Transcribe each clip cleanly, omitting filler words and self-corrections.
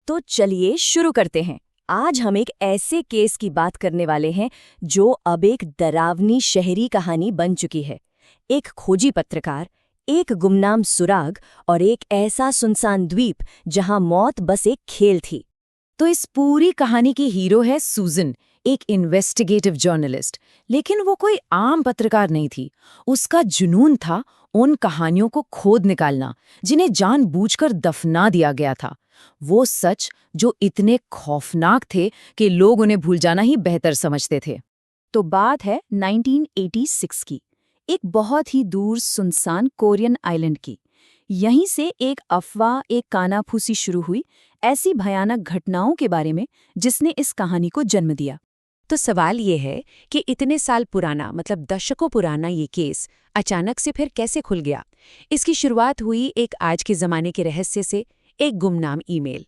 तो चलिए शुरू करते हैं। आज हम एक ऐसे केस की बात करने वाले हैं जो अब एक डरावनी शहरी कहानी बन चुकी है। एक खोजी पत्रकार, एक गुमनाम सुराग और एक ऐसा सुनसान द्वीप जहां मौत बस एक खेल थी। तो इस पूरी कहानी की हीरो है सूजन, एक इन्वेस्टिगेटिव जर्नलिस्ट। लेकिन वो कोई आम पत्रकार नहीं थी। उसका जुनून था उन कहानियों को खोद निकालना जिन्हें जानबूझकर दफना दिया गया था। वो सच जो इतने खौफनाक थे कि लोग उन्हें भूल जाना ही बेहतर समझते थे। तो बात है 1986 की, एक बहुत ही दूर सुनसान कोरियन आइलैंड की। यहीं से एक अफवाह, एक कानाफूसी शुरू हुई, ऐसी भयानक घटनाओं के बारे में जिसने इस कहानी को जन्म दिया। तो सवाल ये है कि इतने साल पुराना, मतलब दशकों पुराना ये केस अचानक से फिर कैसे खुल गया। इसकी शुरुआत हुई एक आज के ज़माने के रहस्य से, एक गुमनाम ईमेल।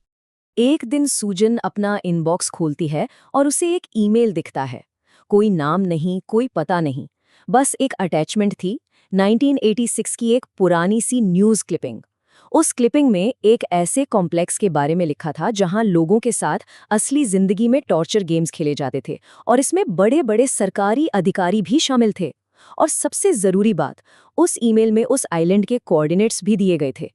एक दिन सूजन अपना इनबॉक्स खोलती है और उसे एक ईमेल दिखता है। कोई नाम नहीं, कोई पता नहीं, बस एक अटैचमेंट थी, 1986 की एक पुरानी सी न्यूज़ क्लिपिंग। उस क्लिपिंग में एक ऐसे कॉम्प्लेक्स के बारे में लिखा था जहां लोगों के साथ असली जिंदगी में टॉर्चर गेम्स खेले जाते थे और इसमें बड़े बड़े सरकारी अधिकारी भी शामिल थे। और सबसे ज़रूरी बात, उस ईमेल में उस आइलैंड के कोऑर्डिनेट्स भी दिए गए थे।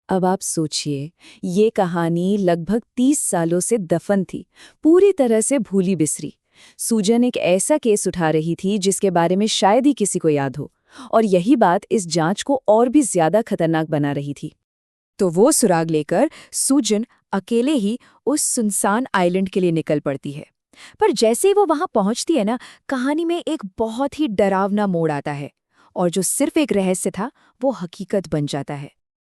अब आप सोचिए, ये कहानी लगभग 30 सालों से दफन थी, पूरी तरह से भूली बिसरी। सूजन एक ऐसा केस उठा रही थी जिसके बारे में शायद ही किसी को याद हो, और यही बात इस जांच को और भी ज्यादा खतरनाक बना रही थी। तो वो सुराग लेकर सूजन अकेले ही उस सुनसान आइलैंड के लिए निकल पड़ती है। पर जैसे ही वो वहां पहुंचती है ना, कहानी में एक बहुत ही डरावना मोड़ आता है, और जो सिर्फ एक रहस्य था वो हकीकत बन जाता है।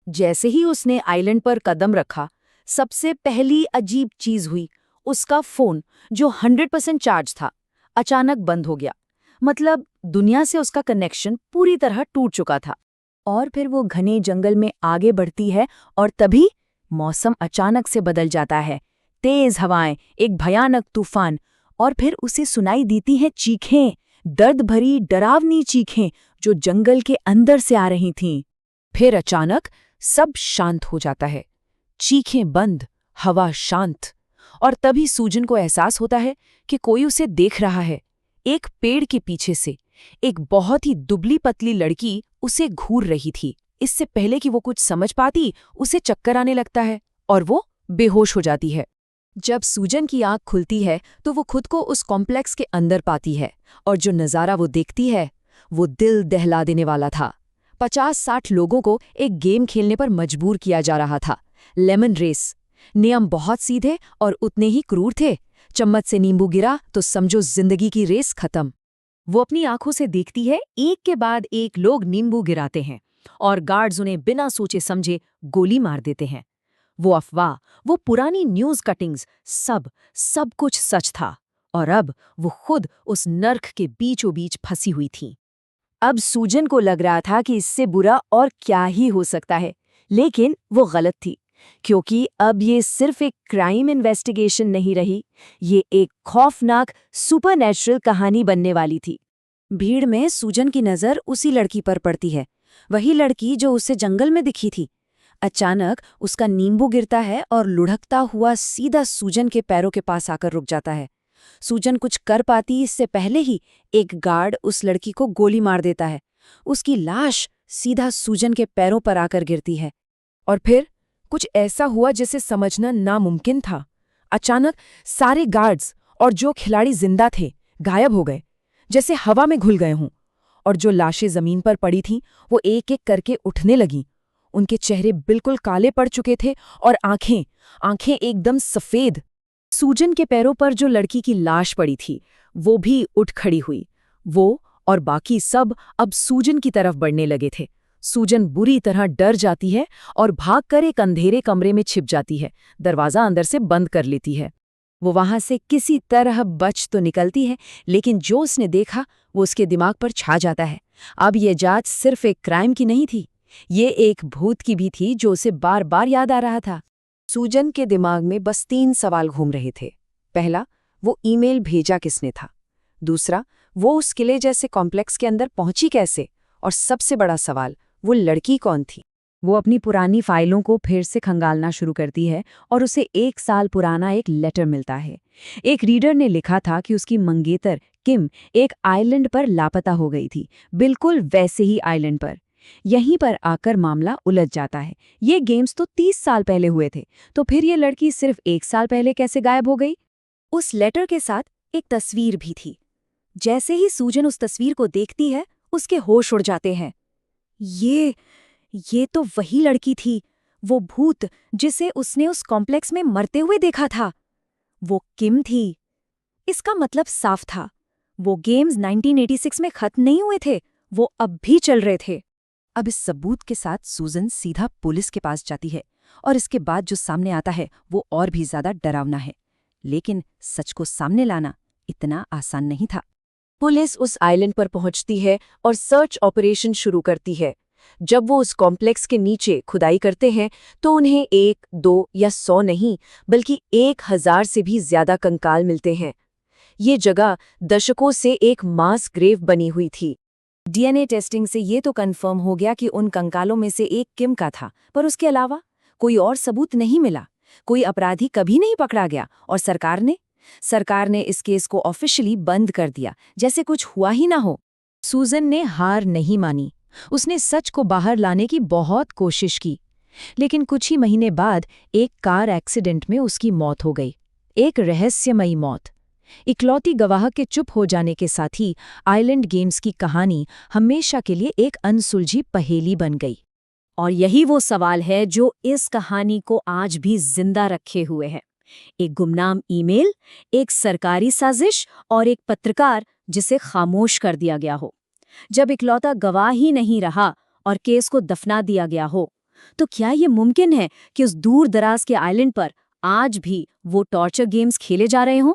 जैसे ही उसने आइलैंड पर कदम रखा, सबसे पहली अजीब चीज हुई। उसका फोन, जो 100% चार्ज था, अचानक बंद हो गया। मतलब दुनिया से उसका कनेक्शन पूरी तरह टूट चुका था। और फिर वो घने जंगल में आगे बढ़ती है और तभी मौसम अचानक से बदल जाता है। तेज हवाएं, एक भयानक तूफान, और फिर उसे सुनाई देती हैं चीखें, दर्द भरी डरावनी चीखें जो जंगल के अंदर से आ रही थीं। फिर अचानक सब शांत हो जाता है, चीखें बंद, हवा शांत, और तभी सूजन को एहसास होता है कि कोई उसे देख रहा है। एक पेड़ के पीछे से एक बहुत ही दुबली पतली लड़की उसे घूर रही थी। इससे पहले कि वो कुछ समझ पाती, उसे चक्कर आने लगता है और वो बेहोश हो जाती है। जब सूजन की आंख खुलती है तो वो खुद को उस कॉम्प्लेक्स के अंदर पाती है, और जो नज़ारा वो देखती है वो दिल दहला देने वाला था। 50-60 लोगों को एक गेम खेलने पर मजबूर किया जा रहा था, लेमन रेस। नियम बहुत सीधे और उतने ही क्रूर थे। चम्मच से नींबू गिरा तो समझो जिंदगी की रेस खत्म। वो अपनी आंखों से देखती है, एक के बाद एक लोग नींबू गिराते हैं और गार्ड्स उन्हें बिना सोचे समझे गोली मार देते हैं। वो अफवाह, वो पुरानी न्यूज़ कटिंग्स, सब कुछ सच था, और अब वो खुद उस नर्क के बीचों बीच फंसी हुई थी। अब सूजन को लग रहा था कि इससे बुरा और क्या ही हो सकता है, लेकिन वो गलत थी, क्योंकि अब ये सिर्फ एक क्राइम इन्वेस्टिगेशन नहीं रही, ये एक खौफनाक सुपरनैचुरल कहानी बनने वाली थी। भीड़ में सूजन की नज़र उसी लड़की पर पड़ती है, वही लड़की जो उसे जंगल में दिखी थी। अचानक उसका नींबू गिरता है और लुढ़कता हुआ सीधा सूजन के पैरों के पास आकर रुक जाता है। सूजन कुछ कर पाती इससे पहले ही एक गार्ड उस लड़की को गोली मार देता है। उसकी लाश सीधा सूजन के पैरों पर आकर गिरती है। और फिर कुछ ऐसा हुआ जिसे समझना नामुमकिन था। अचानक सारे गार्ड्स और जो खिलाड़ी जिंदा थे गायब हो गए, जैसे हवा में घुल गए हों। और जो लाशें जमीन पर पड़ी थीं वो एक एक करके उठने लगीं। उनके चेहरे बिल्कुल काले पड़ चुके थे और आंखें एकदम सफेद। सूजन के पैरों पर जो लड़की की लाश पड़ी थी वो भी उठ खड़ी हुई। वो और बाकी सब अब सूजन की तरफ बढ़ने लगे थे। सूजन बुरी तरह डर जाती है और भागकर एक अंधेरे कमरे में छिप जाती है, दरवाज़ा अंदर से बंद कर लेती है। वो वहां से किसी तरह बच तो निकलती है, लेकिन जो उसने देखा वो उसके दिमाग पर छा जाता है। अब ये जांच सिर्फ एक क्राइम की नहीं थी, ये एक भूत की भी थी जो उसे बार बार याद आ रहा था। सूजन के दिमाग में बस 3 सवाल घूम रहे थे। पहला, वो ईमेल भेजा किसने था। दूसरा, वो उस किले जैसे कॉम्प्लेक्स के अंदर पहुंची कैसे। और सबसे बड़ा सवाल, वो लड़की कौन थी। वो अपनी पुरानी फाइलों को फिर से खंगालना शुरू करती है और उसे 1 साल पुराना एक लेटर मिलता है। एक रीडर ने लिखा था कि उसकी मंगेतर किम एक आइलैंड पर लापता हो गई थी, बिल्कुल वैसे ही आइलैंड पर। यहीं पर आकर मामला उलझ जाता है। ये गेम्स तो 30 साल पहले हुए थे, तो फिर ये लड़की सिर्फ 1 साल पहले कैसे गायब हो गई? उस लेटर के साथ एक तस्वीर भी थी। जैसे ही सूजन उस तस्वीर को देखती है, उसके होश उड़ जाते हैं। ये तो वही लड़की थी, वो भूत जिसे उसने उस कॉम्प्लेक्स में मरते हुए देखा था। वो किम थी। इसका मतलब साफ था, वो गेम्स 1986 में खत्म नहीं हुए थे, वो अब भी चल रहे थे। अब इस सबूत के साथ सूजन सीधा पुलिस के पास जाती है और इसके बाद जो सामने आता है वो और भी ज्यादा डरावना है। लेकिन सच को सामने लाना इतना आसान नहीं था। पुलिस उस आइलैंड पर पहुंचती है और सर्च ऑपरेशन शुरू करती है। जब वो उस कॉम्प्लेक्स के नीचे खुदाई करते हैं तो उन्हें 1, 2 या 100 नहीं बल्कि 1000 से भी ज्यादा कंकाल मिलते हैं। ये जगह दशकों से एक मास ग्रेव बनी हुई थी। डीएनए टेस्टिंग से ये तो कंफर्म हो गया कि उन कंकालों में से एक किम का था, पर उसके अलावा कोई और सबूत नहीं मिला। कोई अपराधी कभी नहीं पकड़ा गया और सरकार ने इस केस को ऑफिशियली बंद कर दिया, जैसे कुछ हुआ ही ना हो। सूजन ने हार नहीं मानी। उसने सच को बाहर लाने की बहुत कोशिश की, लेकिन कुछ ही महीने बाद एक कार एक्सीडेंट में उसकी मौत हो गई। एक रहस्यमयी मौत। इकलौती गवाह के चुप हो जाने के साथ ही आइलैंड गेम्स की कहानी हमेशा के लिए एक अनसुलझी पहेली बन गई। और यही वो सवाल है जो इस कहानी को आज भी जिंदा रखे हुए है। एक गुमनाम ईमेल, एक सरकारी साजिश और एक पत्रकार जिसे खामोश कर दिया गया हो। जब इकलौता गवाह ही नहीं रहा और केस को दफना दिया गया हो, तो क्या ये मुमकिन है कि उस दूर दराज के आइलैंड पर आज भी वो टॉर्चर गेम्स खेले जा रहे हों?